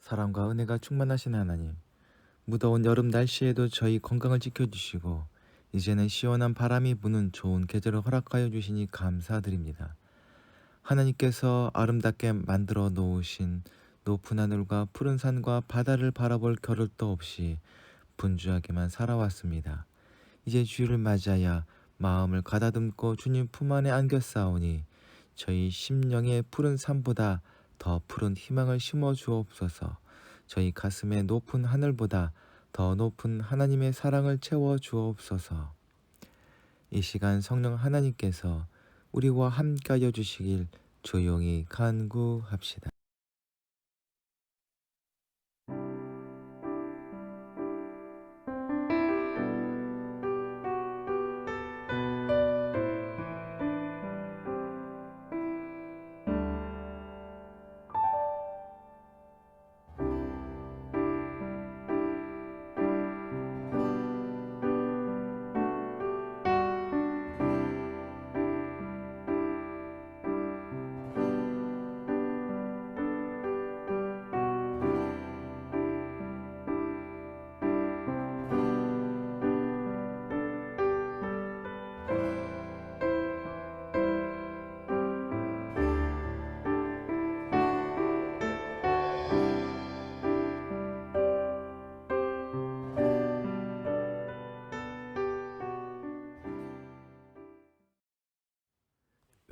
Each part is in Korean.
사랑과 은혜가 충만하신 하나님, 무더운 여름 날씨에도 저희 건강을 지켜주시고 이제는 시원한 바람이 부는 좋은 계절을 허락하여 주시니 감사드립니다. 하나님께서 아름답게 만들어 놓으신 높은 하늘과 푸른 산과 바다를 바라볼 겨를도 없이 분주하게만 살아왔습니다. 이제 주일을 맞이하여 마음을 가다듬고 주님 품 안에 안겨 싸우니 저희 심령의 푸른 산보다 더 푸른 희망을 심어 주옵소서. 저희 가슴의 높은 하늘보다 더 높은 하나님의 사랑을 채워 주옵소서. 이 시간 성령 하나님께서 우리와 함께하여 주시길 조용히 간구합시다.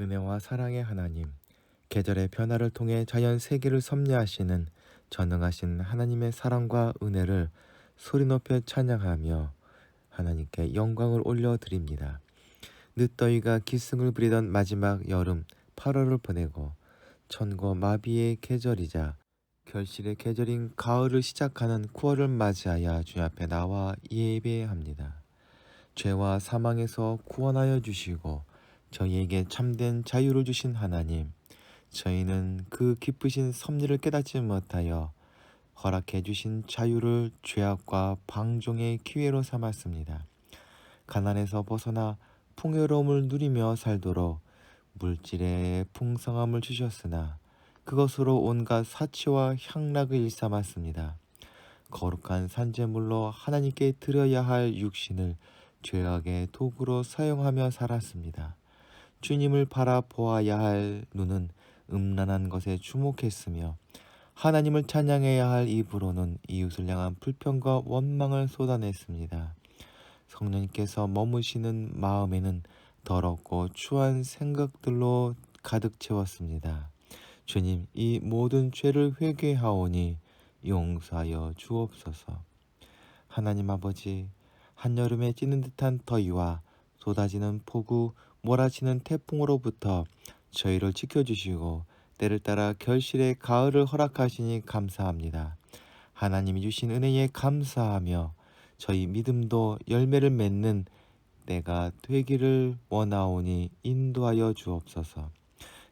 은혜와 사랑의 하나님, 계절의 변화를 통해 자연 세계를 섭리하시는 전능하신 하나님의 사랑과 은혜를 소리 높여 찬양하며 하나님께 영광을 올려드립니다. 늦더위가 기승을 부리던 마지막 여름 8월을 보내고 천고 마비의 계절이자 결실의 계절인 가을을 시작하는 9월을 맞이하여 주님 앞에 나와 예배합니다. 죄와 사망에서 구원하여 주시고 저희에게 참된 자유를 주신 하나님, 저희는 그 기쁘신 섭리를 깨닫지 못하여 허락해 주신 자유를 죄악과 방종의 기회로 삼았습니다. 가난에서 벗어나 풍요로움을 누리며 살도록 물질의 풍성함을 주셨으나 그것으로 온갖 사치와 향락을 일삼았습니다. 거룩한 산재물로 하나님께 드려야 할 육신을 죄악의 도구로 사용하며 살았습니다. 주님을 바라보아야 할 눈은 음란한 것에 주목했으며 하나님을 찬양해야 할 입으로는 이웃을 향한 불평과 원망을 쏟아냈습니다. 성령님께서 머무시는 마음에는 더럽고 추한 생각들로 가득 채웠습니다. 주님, 이 모든 죄를 회개하오니 용서하여 주옵소서. 하나님 아버지, 한여름에 찌는 듯한 더위와 쏟아지는 폭우, 몰아치는 태풍으로부터 저희를 지켜주시고 때를 따라 결실의 가을을 허락하시니 감사합니다. 하나님이 주신 은혜에 감사하며 저희 믿음도 열매를 맺는 때가 되기를 원하오니 인도하여 주옵소서.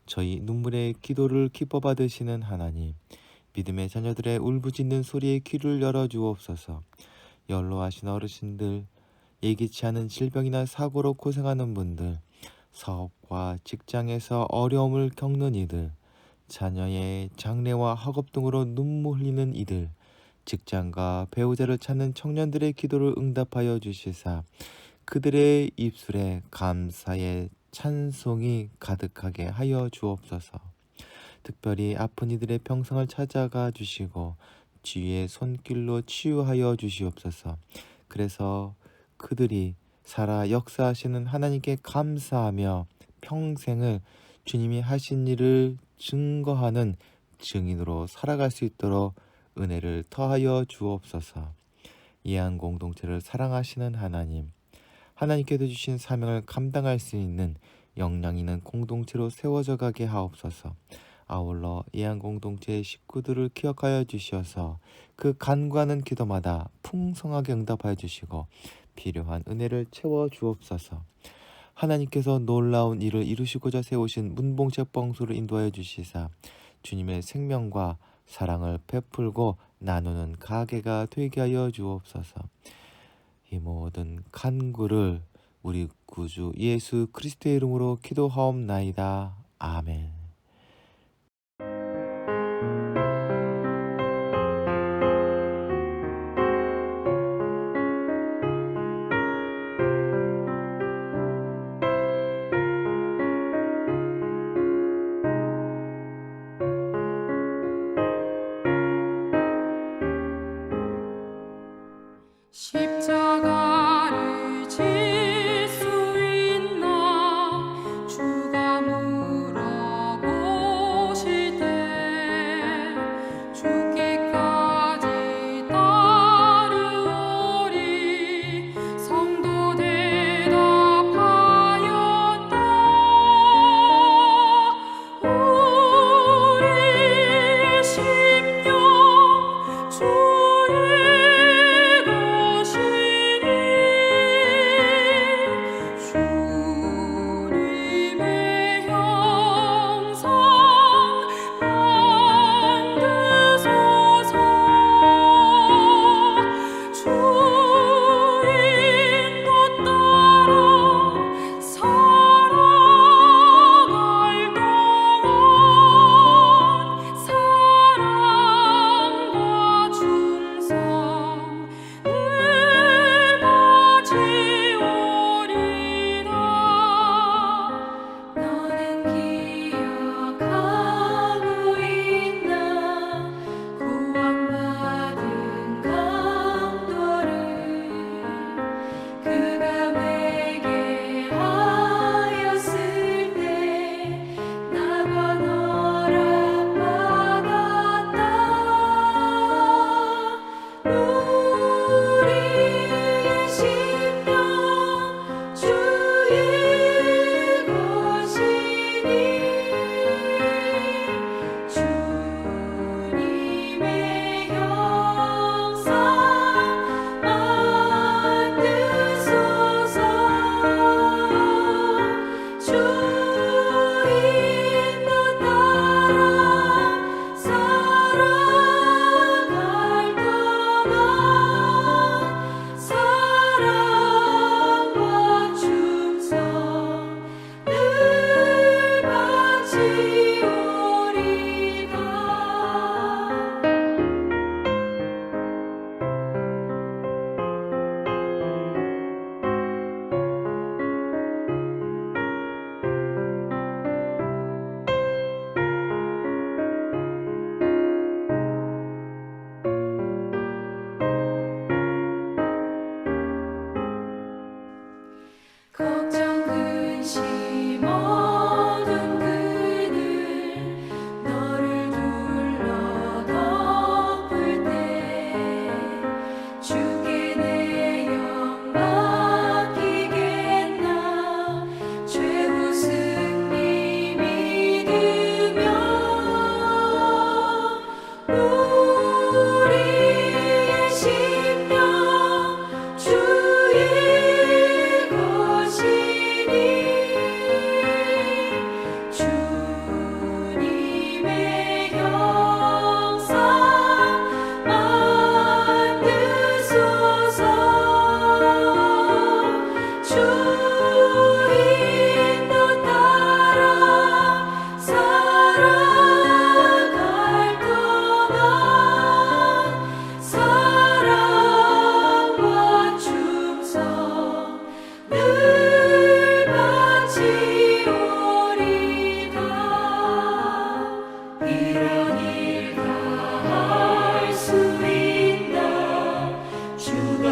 저희 눈물의 기도를 기뻐 받으시는 하나님, 믿음의 자녀들의 울부짖는 소리에 귀를 열어 주옵소서. 연로하신 어르신들, 예기치 않은 질병이나 사고로 고생하는 분들, 사업과 직장에서 어려움을 겪는 이들, 자녀의 장래와 학업 등으로 눈물 흘리는 이들, 직장과 배우자를 찾는 청년들의 기도를 응답하여 주시사 그들의 입술에 감사의 찬송이 가득하게 하여 주옵소서. 특별히 아픈 이들의 병상을 찾아가 주시고 주의 손길로 치유하여 주시옵소서. 그래서 그들이 살아 역사하시는 하나님께 감사하며 평생을 주님이 하신 일을 증거하는 증인으로 살아갈 수 있도록 은혜를 더하여 주옵소서. 예한 공동체를 사랑하시는 하나님, 하나님께서 주신 사명을 감당할 수 있는 역량 있는 공동체로 세워져 가게 하옵소서. 아울러 예한 공동체의 식구들을 기억하여 주시어서 그 간구하는 기도마다 풍성하게 응답하여 주시고 필요한 은혜를 채워 주옵소서. 하나님께서 놀라운 일을 이루시고자 세우신 문봉책 뻥수를 인도하여 주시사 주님의 생명과 사랑을 베풀고 나누는 가게가 되게 하여 주옵소서. 이 모든 간구를 우리 구주 예수 그리스도의 이름으로 기도하옵나이다. 아멘. 십자가를 질 수 있나 주가 물어보실 때 죽기까지 따르오리 성도 대답하였다. 우리의 심령 주의 주님의 형상 만드소서. 주 인도 따라 살아갈 동안 사랑과 충성 늘 바치오리라. 너는 기억하고 있나 구원받은 강도를 그가 내게 하였을 때 나가 허락받았다. 우리의 심령 주의 것이니 주님의 형상 만드소서. 주 인도 따라 살아갈 동안 사랑과 충성 늘 바치오리다. 걱정 근심 어둠 그늘 너를 둘러 덮을 때 주께 내 영 맡기겠나 최후 승리 믿으며 우리의 심령 주의 것이니 주님의 형상 만드소서. 주 인도 따라 살아갈 동안 사랑과 충성 늘 바치오리다. 이런 일 다 할 수 있나 주가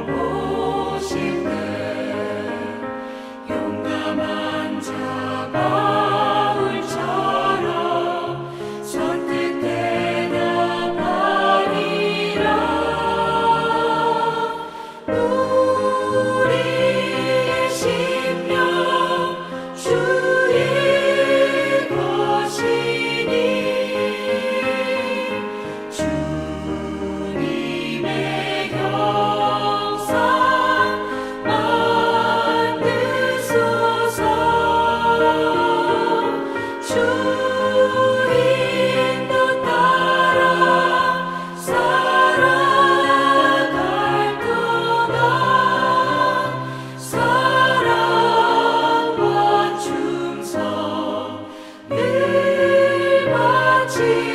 물어보실 때 용감한 자 바울처럼 선뜻 대답하리라. 우리의 심령 주의 것이니 주님의 형상 만드소서. 주 인도 따라 살아갈 동안 사랑과 충성 늘 바치오리다.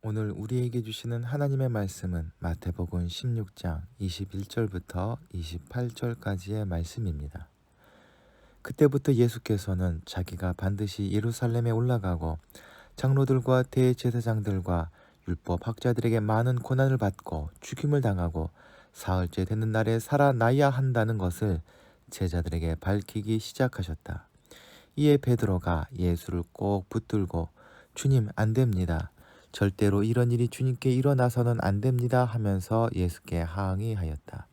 아멘. 오늘 우리에게 주시는 하나님의 말씀은 마태복음 16장 21절부터 28절까지의 말씀입니다. 그때부터 예수께서는 자기가 반드시 예루살렘에 올라가고 장로들과 대제사장들과 율법 학자들에게 많은 고난을 받고 죽임을 당하고 사흘째 되는 날에 살아나야 한다는 것을 제자들에게 밝히기 시작하셨다. 이에 베드로가 예수를 꼭 붙들고 주님, 안 됩니다. 절대로 이런 일이 주님께 일어나서는 안 됩니다 하면서 예수께 항의하였다.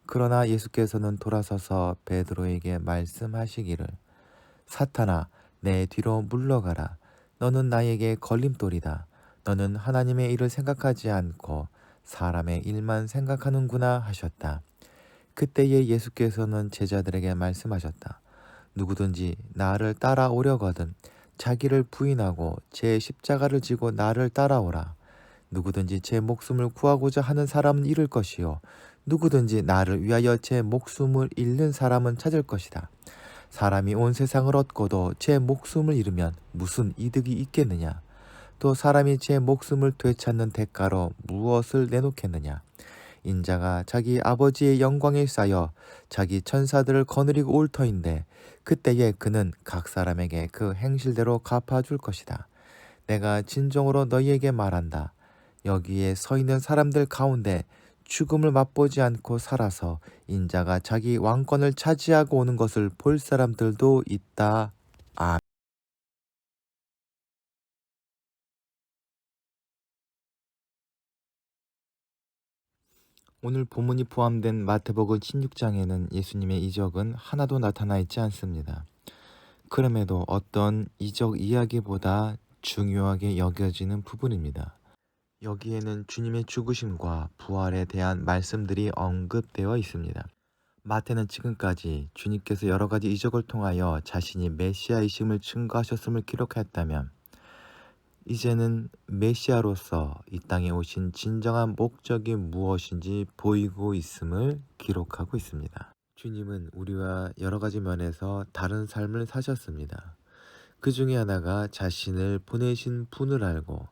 그러나 예수께서는 돌아서서 베드로에게 말씀하시기를, 사탄아, 내 뒤로 물러가라. 너는 나에게 걸림돌이다. 너는 하나님의 일을 생각하지 않고 사람의 일만 생각하는구나 하셨다. 그때에 예수께서는 제자들에게 말씀하셨다. 누구든지 나를 따라오려거든 자기를 부인하고 제 십자가를 지고 나를 따라오라. 누구든지 제 목숨을 구하고자 하는 사람은 잃을 것이요 누구든지 나를 위하여 제 목숨을 잃는 사람은 찾을 것이다. 사람이 온 세상을 얻고도 제 목숨을 잃으면 무슨 이득이 있겠느냐? 또 사람이 제 목숨을 되찾는 대가로 무엇을 내놓겠느냐? 인자가 자기 아버지의 영광에 쌓여 자기 천사들을 거느리고 올 터인데 그때에 그는 각 사람에게 그 행실대로 갚아줄 것이다. 내가 진정으로 너희에게 말한다. 여기에 서 있는 사람들 가운데 죽음을 맛보지 않고 살아서 인자가 자기 왕권을 차지하고 오는 것을 볼 사람들도 있다. 아멘. 오늘 본문이 포함된 마태복음 16장에는 예수님의 이적은 하나도 나타나 있지 않습니다. 그럼에도 어떤 이적 이야기보다 중요하게 여겨지는 부분입니다. 여기에는 주님의 죽으심과 부활에 대한 말씀들이 언급되어 있습니다. 마태는 지금까지 주님께서 여러 가지 이적을 통하여 자신이 메시아이심을 증거하셨음을 기록했다면, 이제는 메시아로서 이 땅에 오신 진정한 목적이 무엇인지 보이고 있음을 기록하고 있습니다. 주님은 우리와 여러 가지 면에서 다른 삶을 사셨습니다. 그 중에 하나가 자신을 보내신 분을 알고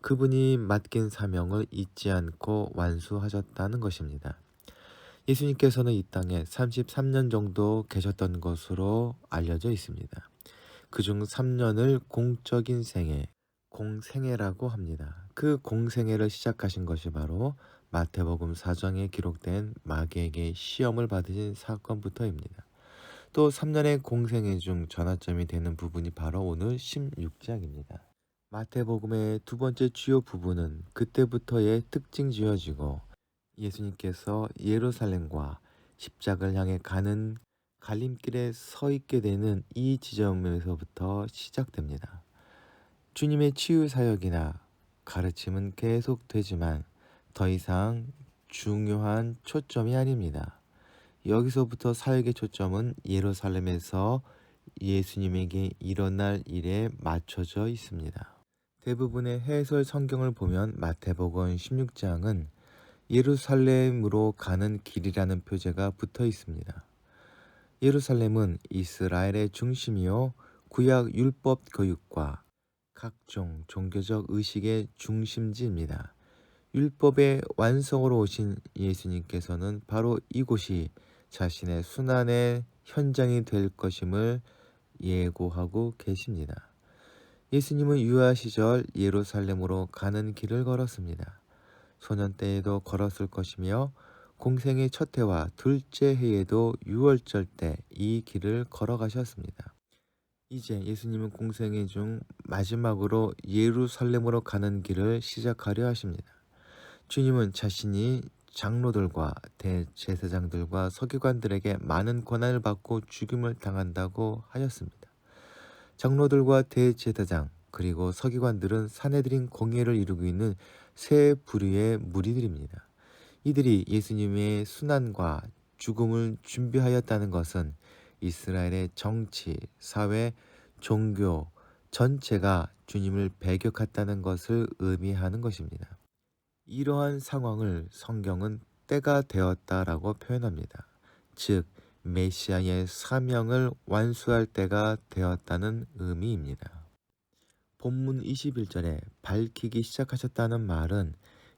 그분이 맡긴 사명을 잊지 않고 완수하셨다는 것입니다. 예수님께서는 이 땅에 33년 정도 계셨던 것으로 알려져 있습니다. 그중 3년을 공적인 생애, 공생애라고 합니다. 그 공생애를 시작하신 것이 바로 마태복음 4장에 기록된 마귀에게 시험을 받으신 사건부터입니다. 또 3년의 공생애 중 전환점이 되는 부분이 바로 오늘 16장입니다. 마태복음의 두 번째 주요 부분은 그때부터의 특징 지어지고 예수님께서 예루살렘과 십자가를 향해 가는 갈림길에 서 있게 되는 이 지점에서부터 시작됩니다. 주님의 치유 사역이나 가르침은 계속되지만 더 이상 중요한 초점이 아닙니다. 여기서부터 사역의 초점은 예루살렘에서 예수님에게 일어날 일에 맞춰져 있습니다. 대부분의 해설 성경을 보면 마태복음 16장은 예루살렘으로 가는 길이라는 표제가 붙어 있습니다. 예루살렘은 이스라엘의 중심이요 구약 율법 교육과 각종 종교적 의식의 중심지입니다. 율법의 완성으로 오신 예수님께서는 바로 이곳이 자신의 순환의 현장이 될 것임을 예고하고 계십니다. 예수님은 유아 시절 예루살렘으로 가는 길을 걸었습니다. 소년 때에도 걸었을 것이며 공생의 첫 해와 둘째 해에도 유월절 때 이 길을 걸어가셨습니다. 이제 예수님은 공생애 중 마지막으로 예루살렘으로 가는 길을 시작하려 하십니다. 주님은 자신이 장로들과 대제사장들과 서기관들에게 많은 고난을 받고 죽임을 당한다고 하였습니다. 장로들과 대제사장 그리고 서기관들은 사내들인 공회를 이루고 있는 세 부류의 무리들입니다. 이들이 예수님의 순환과 죽음을 준비하였다는 것은 이스라엘의 정치, 사회, 종교 전체가 주님을 배격했다는 것을 의미하는 것입니다. 이러한 상황을 성경은 때가 되었다라고 표현합니다. 즉, 메시아의 사명을 완수할 때가 되었다는 의미입니다. 본문 21절에 밝히기 시작하셨다는 말은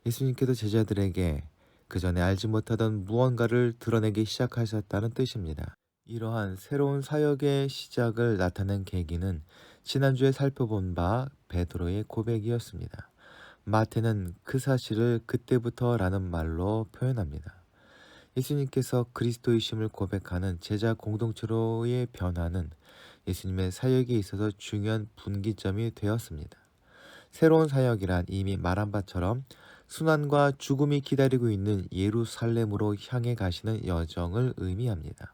예수님께서 제자들에게 그 전에 알지 못하던 무언가를 드러내기 시작하셨다는 뜻입니다. 이러한 새로운 사역의 시작을 나타낸 계기는 지난주에 살펴본 바 베드로의 고백이었습니다. 마태는 그 사실을 그때부터라는 말로 표현합니다. 예수님께서 그리스도이심을 고백하는 제자 공동체로의 변화는 예수님의 사역에 있어서 중요한 분기점이 되었습니다. 새로운 사역이란 이미 말한 바처럼 순환과 죽음이 기다리고 있는 예루살렘으로 향해 가시는 여정을 의미합니다.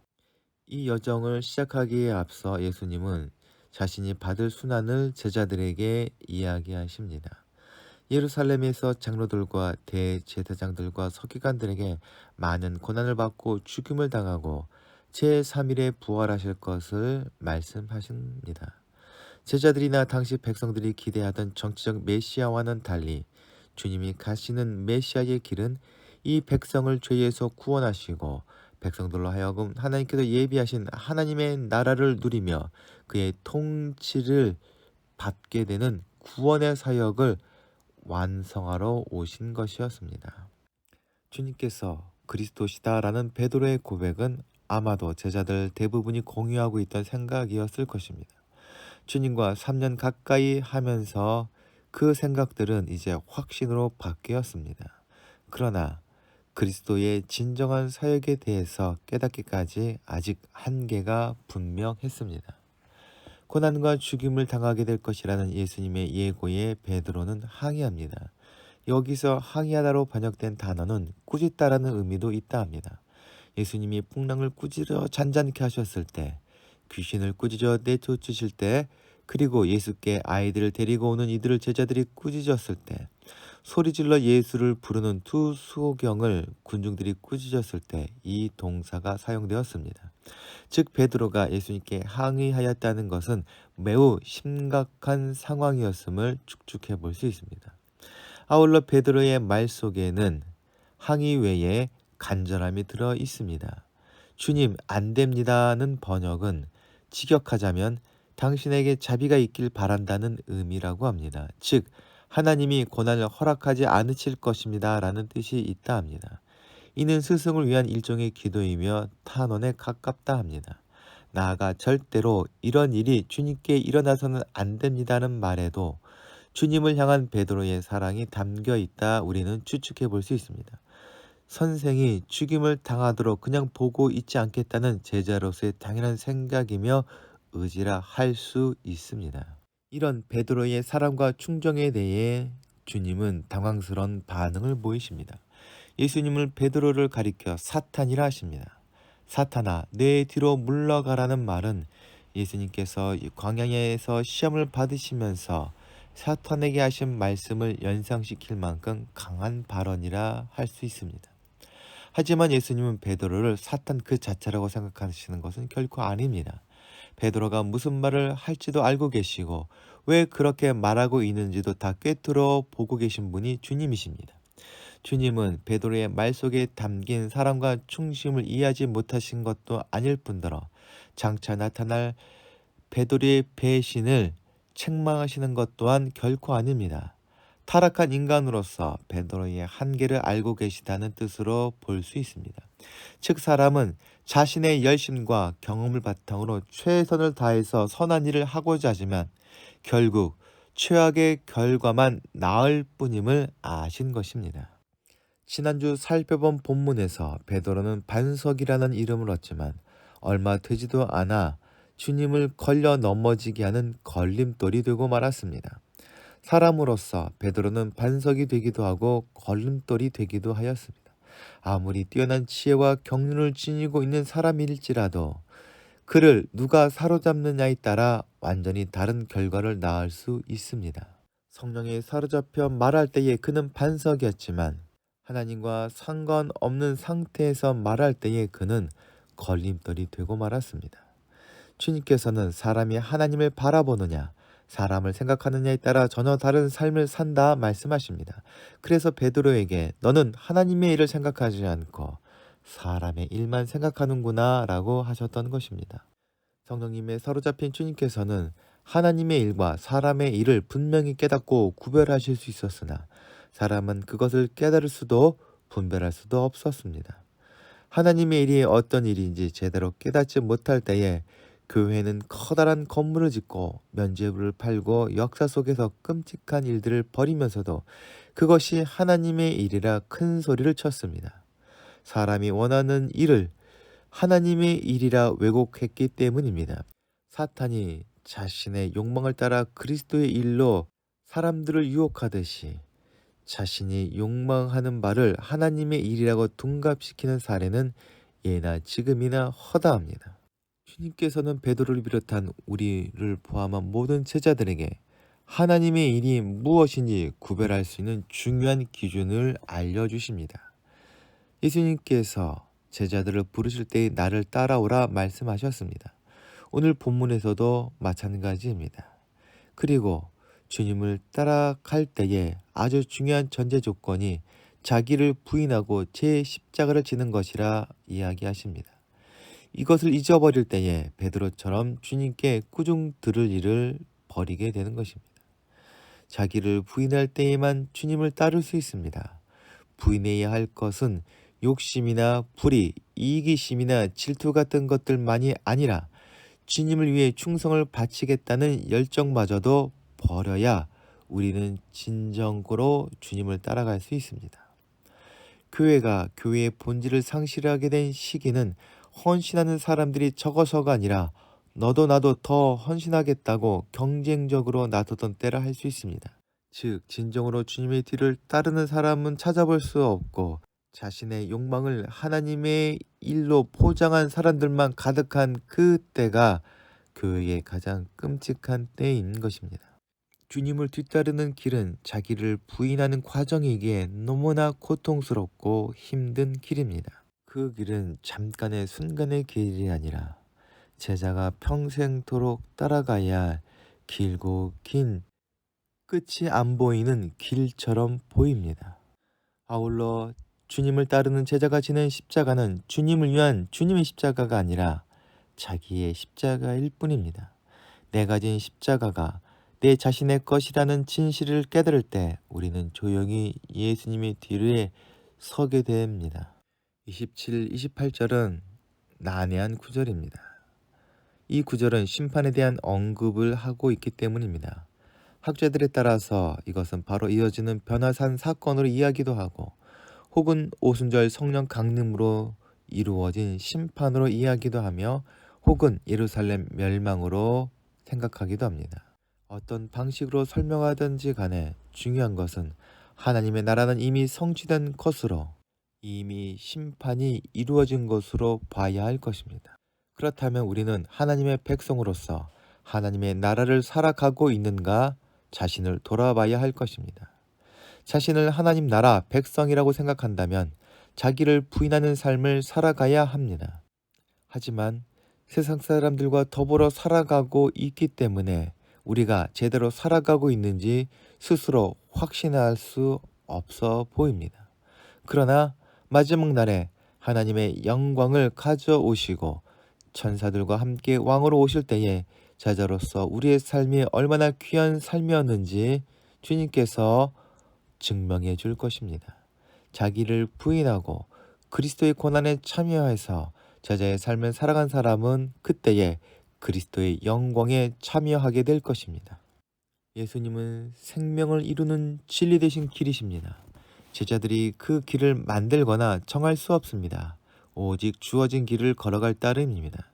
이 여정을 시작하기에 앞서 예수님은 자신이 받을 순환을 제자들에게 이야기하십니다. 예루살렘에서 장로들과 대제사장들과 서기관들에게 많은 고난을 받고 죽임을 당하고 제3일에 부활하실 것을 말씀하십니다. 제자들이나 당시 백성들이 기대하던 정치적 메시아와는 달리 주님이 가시는 메시아의 길은 이 백성을 죄에서 구원하시고 백성들로 하여금 하나님께서 예비하신 하나님의 나라를 누리며 그의 통치를 받게 되는 구원의 사역을 완성하러 오신 것이었습니다. 주님께서 그리스도시다라는 베드로의 고백은 아마도 제자들 대부분이 공유하고 있던 생각이었을 것입니다. 주님과 3년 가까이 하면서 그 생각들은 이제 확신으로 바뀌었습니다. 그러나 그리스도의 진정한 사역에 대해서 깨닫기까지 아직 한계가 분명했습니다. 고난과 죽임을 당하게 될 것이라는 예수님의 예고에 베드로는 항의합니다. 여기서 항의하다로 번역된 단어는 꾸짖다라는 의미도 있다 합니다. 예수님이 풍랑을 꾸짖어 잔잔케 하셨을 때, 귀신을 꾸짖어 내쫓으실 때, 그리고 예수께 아이들을 데리고 오는 이들을 제자들이 꾸짖었을 때, 소리질러 예수를 부르는 두 소경을 군중들이 꾸짖었을 때 이 동사가 사용되었습니다. 즉 베드로가 예수님께 항의하였다는 것은 매우 심각한 상황이었음을 축축해 볼 수 있습니다. 아울러 베드로의 말 속에는 항의 외에 간절함이 들어 있습니다. 주님 안 됩니다는 번역은 직역하자면 당신에게 자비가 있길 바란다는 의미라고 합니다. 즉 하나님이 고난을 허락하지 않으실 것입니다 라는 뜻이 있다 합니다. 이는 스승을 위한 일종의 기도이며 탄원에 가깝다 합니다. 나아가 절대로 이런 일이 주님께 일어나서는 안 됩니다는 말에도 주님을 향한 베드로의 사랑이 담겨 있다 우리는 추측해 볼 수 있습니다. 선생이 죽임을 당하도록 그냥 보고 있지 않겠다는 제자로서의 당연한 생각이며 의지라 할 수 있습니다. 이런 베드로의 사랑과 충정에 대해 주님은 당황스러운 반응을 보이십니다. 예수님을 베드로를 가리켜 사탄이라 하십니다. 사탄아, 내 뒤로 물러가라는 말은 예수님께서 광야에서 시험을 받으시면서 사탄에게 하신 말씀을 연상시킬 만큼 강한 발언이라 할 수 있습니다. 하지만 예수님은 베드로를 사탄 그 자체라고 생각하시는 것은 결코 아닙니다. 베드로가 무슨 말을 할지도 알고 계시고 왜 그렇게 말하고 있는지도 다 꿰뚫어 보고 계신 분이 주님이십니다. 주님은 베드로의 말 속에 담긴 사랑과 충심을 이해하지 못하신 것도 아닐 뿐더러 장차 나타날 베드로의 배신을 책망하시는 것 또한 결코 아닙니다. 타락한 인간으로서 베드로의 한계를 알고 계시다는 뜻으로 볼 수 있습니다. 즉 사람은 자신의 열심과 경험을 바탕으로 최선을 다해서 선한 일을 하고자 하지만 결국 최악의 결과만 낳을 뿐임을 아신 것입니다. 지난주 살펴본 본문에서 베드로는 반석이라는 이름을 얻지만 얼마 되지도 않아 주님을 걸려 넘어지게 하는 걸림돌이 되고 말았습니다. 사람으로서 베드로는 반석이 되기도 하고 걸림돌이 되기도 하였습니다. 아무리 뛰어난 지혜와 경륜을 지니고 있는 사람일지라도 그를 누가 사로잡느냐에 따라 완전히 다른 결과를 낳을 수 있습니다. 성령에 사로잡혀 말할 때에 그는 반석이었지만 하나님과 상관없는 상태에서 말할 때에 그는 걸림돌이 되고 말았습니다. 주님께서는 사람이 하나님을 바라보느냐 사람을 생각하느냐에 따라 전혀 다른 삶을 산다 말씀하십니다. 그래서 베드로에게 너는 하나님의 일을 생각하지 않고 사람의 일만 생각하는구나 라고 하셨던 것입니다. 성령님의 사로잡힌 주님께서는 하나님의 일과 사람의 일을 분명히 깨닫고 구별하실 수 있었으나 사람은 그것을 깨달을 수도 분별할 수도 없었습니다. 하나님의 일이 어떤 일인지 제대로 깨닫지 못할 때에 교회는 커다란 건물을 짓고 면죄부를 팔고 역사 속에서 끔찍한 일들을 벌이면서도 그것이 하나님의 일이라 큰 소리를 쳤습니다. 사람이 원하는 일을 하나님의 일이라 왜곡했기 때문입니다. 사탄이 자신의 욕망을 따라 그리스도의 일로 사람들을 유혹하듯이 자신이 욕망하는 바를 하나님의 일이라고 둔갑시키는 사례는 예나 지금이나 허다합니다. 주님께서는 베드로를 비롯한 우리를 포함한 모든 제자들에게 하나님의 일이 무엇인지 구별할 수 있는 중요한 기준을 알려주십니다. 예수님께서 제자들을 부르실 때 나를 따라오라 말씀하셨습니다. 오늘 본문에서도 마찬가지입니다. 그리고 주님을 따라갈 때에 아주 중요한 전제 조건이 자기를 부인하고 제 십자가를 지는 것이라 이야기하십니다. 이것을 잊어버릴 때에 베드로처럼 주님께 꾸중 들을 일을 벌이게 되는 것입니다. 자기를 부인할 때에만 주님을 따를 수 있습니다. 부인해야 할 것은 욕심이나 불의, 이기심이나 질투 같은 것들만이 아니라 주님을 위해 충성을 바치겠다는 열정마저도 버려야 우리는 진정으로 주님을 따라갈 수 있습니다. 교회가 교회의 본질을 상실하게 된 시기는 헌신하는 사람들이 적어서가 아니라 너도 나도 더 헌신하겠다고 경쟁적으로 나서던 때라 할 수 있습니다. 즉 진정으로 주님의 뒤를 따르는 사람은 찾아볼 수 없고 자신의 욕망을 하나님의 일로 포장한 사람들만 가득한 그 때가 교회의 가장 끔찍한 때인 것입니다. 주님을 뒤따르는 길은 자기를 부인하는 과정이기에 너무나 고통스럽고 힘든 길입니다. 그 길은 잠깐의 순간의 길이 아니라 제자가 평생토록 따라가야 할 길고 긴 끝이 안 보이는 길처럼 보입니다. 아울러 주님을 따르는 제자가 지는 십자가는 주님을 위한 주님의 십자가가 아니라 자기의 십자가일 뿐입니다. 내가 진 십자가가 내 자신의 것이라는 진실을 깨달을 때 우리는 조용히 예수님의 뒤에 서게 됩니다. 27, 28절은 난해한 구절입니다. 이 구절은 심판에 대한 언급을 하고 있기 때문입니다. 학자들에 따라서 이것은 바로 이어지는 변화산 사건으로 이야기도 하고 혹은 오순절 성령 강림으로 이루어진 심판으로 이야기도 하며 혹은 예루살렘 멸망으로 생각하기도 합니다. 어떤 방식으로 설명하든지 간에 중요한 것은 하나님의 나라는 이미 성취된 것으로 이미 심판이 이루어진 것으로 봐야 할 것입니다. 그렇다면 우리는 하나님의 백성으로서 하나님의 나라를 살아가고 있는가 자신을 돌아봐야 할 것입니다. 자신을 하나님 나라 백성이라고 생각한다면 자기를 부인하는 삶을 살아가야 합니다. 하지만 세상 사람들과 더불어 살아가고 있기 때문에 우리가 제대로 살아가고 있는지 스스로 확신할 수 없어 보입니다. 그러나 마지막 날에 하나님의 영광을 가져오시고 천사들과 함께 왕으로 오실 때에 제자로서 우리의 삶이 얼마나 귀한 삶이었는지 주님께서 증명해 줄 것입니다. 자기를 부인하고 그리스도의 고난에 참여해서 제자의 삶을 살아간 사람은 그때에 그리스도의 영광에 참여하게 될 것입니다. 예수님은 생명을 이루는 진리 되신 길이십니다. 제자들이 그 길을 만들거나 정할 수 없습니다. 오직 주어진 길을 걸어갈 따름입니다.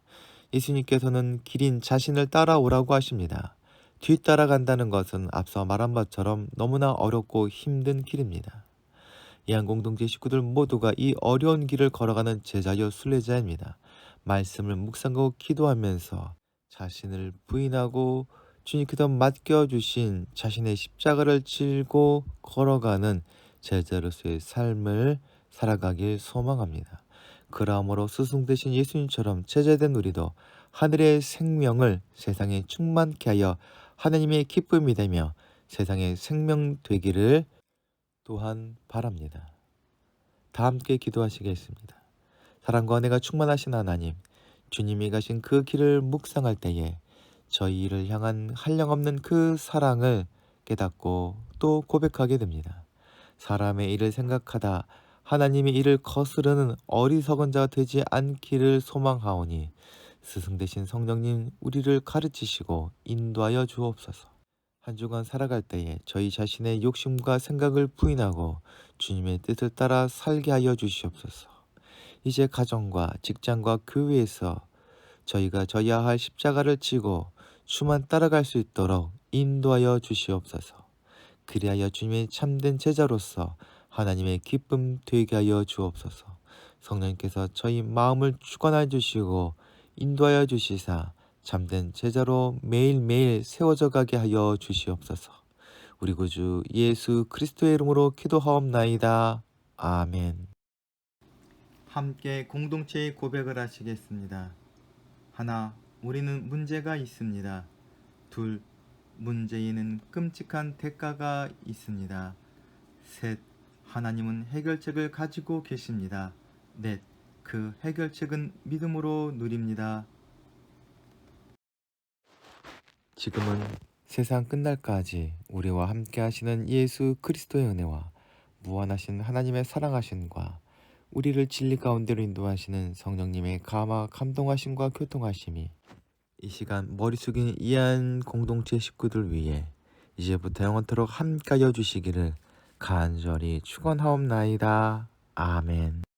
예수님께서는 길인 자신을 따라오라고 하십니다. 뒤따라간다는 것은 앞서 말한 것처럼 너무나 어렵고 힘든 길입니다. 이한공동체 식구들 모두가 이 어려운 길을 걸어가는 제자요 순례자입니다. 말씀을 묵상하고 기도하면서 자신을 부인하고 주님께서 맡겨주신 자신의 십자가를 지고 걸어가는 제자로서의 삶을 살아가길 소망합니다. 그러므로 스승 되신 예수님처럼 제자된 우리도 하늘의 생명을 세상에 충만케 하여 하나님의 기쁨이 되며 세상의 생명 되기를 또한 바랍니다. 다 함께 기도하시겠습니다. 사랑과 은혜가 충만하신 하나님, 주님이 가신 그 길을 묵상할 때에 저희 이를 향한 한량없는 그 사랑을 깨닫고 또 고백하게 됩니다. 사람의 일을 생각하다 하나님의 일을 거스르는 어리석은 자가 되지 않기를 소망하오니 스승 되신 성령님 우리를 가르치시고 인도하여 주옵소서. 한 주간 살아갈 때에 저희 자신의 욕심과 생각을 부인하고 주님의 뜻을 따라 살게 하여 주시옵소서. 이제 가정과 직장과 교회에서 저희가 져야 할 십자가를 지고 주만 따라갈 수 있도록 인도하여 주시옵소서. 그리하여 주님의 참된 제자로서 하나님의 기쁨 되게 하여 주옵소서. 성령님께서 저희 마음을 주관하여 주시고 인도하여 주시사 참된 제자로 매일매일 세워져 가게 하여 주시옵소서. 우리 구주 예수 그리스도의 이름으로 기도하옵나이다. 아멘. 함께 공동체의 고백을 하시겠습니다. 하나, 우리는 문제가 있습니다. 둘, 문제에는 끔찍한 대가가 있습니다. 셋, 하나님은 해결책을 가지고 계십니다. 넷, 그 해결책은 믿음으로 누립니다. 지금은 세상 끝날까지 우리와 함께 하시는 예수 그리스도의 은혜와 무한하신 하나님의 사랑하심과 우리를 진리 가운데로 인도하시는 성령님의 감화 감동하심과 교통하심이 이 시간 머리 숙인 이한 공동체 식구들 위해 이제부터 영원토록 함께하여 주시기를 간절히 축원하옵나이다. 아멘.